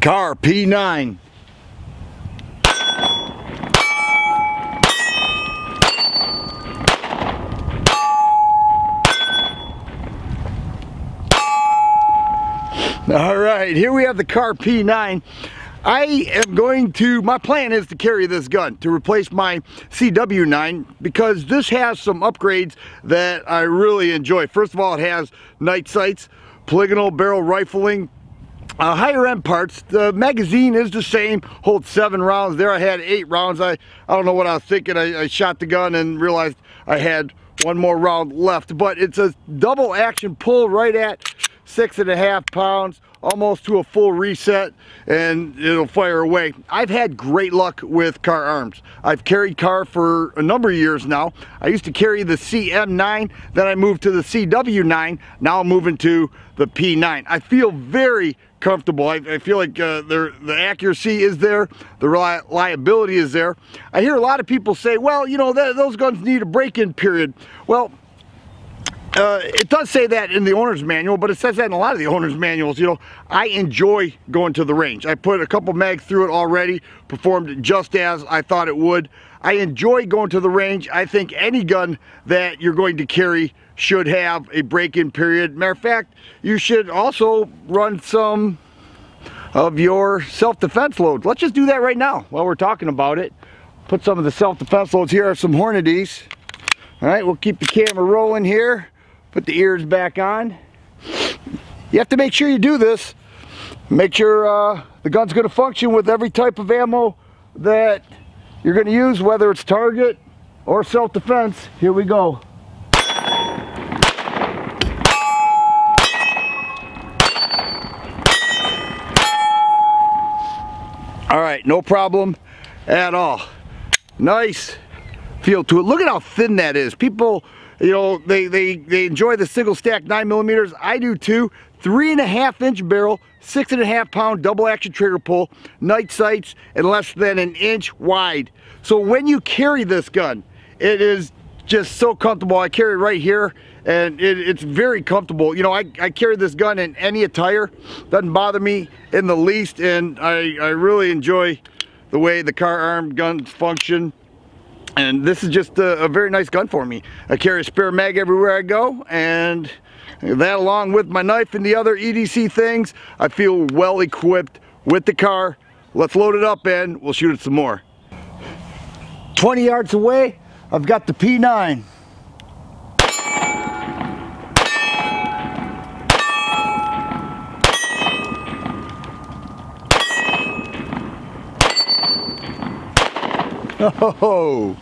Kahr P9. All right, here we have the Kahr P9. My plan is to carry this gun to replace my CW9 because this has some upgrades that I really enjoy. First of all, it has night sights, polygonal barrel rifling, higher end parts. The magazine is the same, holds 7 rounds. There I had 8 rounds. I don't know what I was thinking. I shot the gun and realized I had 1 more round left, but it's a double action pull right at 6.5 pounds, almost to a full reset, and it'll fire away. I've had great luck with Kahr arms. I've carried Kahr for a number of years now. I used to carry the CM9, then I moved to the CW9, now I'm moving to the P9. I feel very comfortable. I feel like the accuracy is there, the reliability is there. I hear a lot of people say, well, you know, those guns need a break-in period. Well, it does say that in the owner's manual, but it says that in a lot of the owner's manuals. You know, I enjoy going to the range. I put a couple mags through it already, performed just as I thought it would. I enjoy going to the range. I think any gun that you're going to carry should have a break-in period. Matter of fact, you should also run some of your self-defense loads. Let's just do that right now while we're talking about it. Put some of the self-defense loads. Here are some Hornadies. All right, we'll keep the camera rolling here. Put the ears back on. You have to make sure you do this. Make sure the gun's going to function with every type of ammo that you're going to use, whether it's target or self-defense. Here we go. All right, no problem at all. Nice feel to it. Look at how thin that is. People, you know, they enjoy the single stack 9mm. I do too. 3.5-inch barrel, 6.5 pound double action trigger pull, night sights, and less than 1 inch wide. So when you carry this gun, it is just so comfortable. I carry it right here, and it's very comfortable. You know, I carry this gun in any attire. Doesn't bother me in the least, and I really enjoy the way the Kahr arm guns function. And this is just a very nice gun for me. I carry a spare mag everywhere I go, and that along with my knife and the other EDC things, I feel well equipped with the Kahr. Let's load it up and we'll shoot it some more. 20 yards away, I've got the P9. Oh.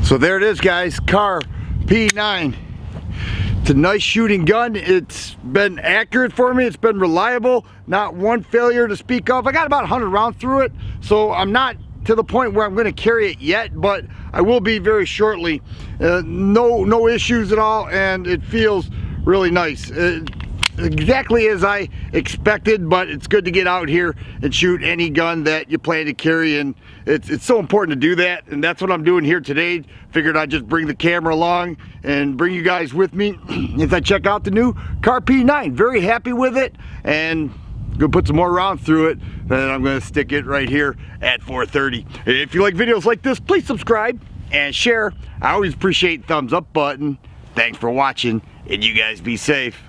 So there it is, guys, Kahr P9. It's a nice shooting gun. It's been accurate for me. It's been reliable. Not one failure to speak of. I got about 100 rounds through it, so I'm not to the point where I'm going to carry it yet, but I will be very shortly. No issues at all, and it feels really nice. Exactly as I expected, but it's good to get out here and shoot any gun that you plan to carry, and it's so important to do that, and that's what I'm doing here today. Figured I'd just bring the camera along and bring you guys with me as I check out the new Kahr P9. Very happy with it, and gonna put some more rounds through it, and I'm gonna stick it right here at 430. If you like videos like this, please subscribe and share. I always appreciate the thumbs up button. Thanks for watching, and you guys be safe.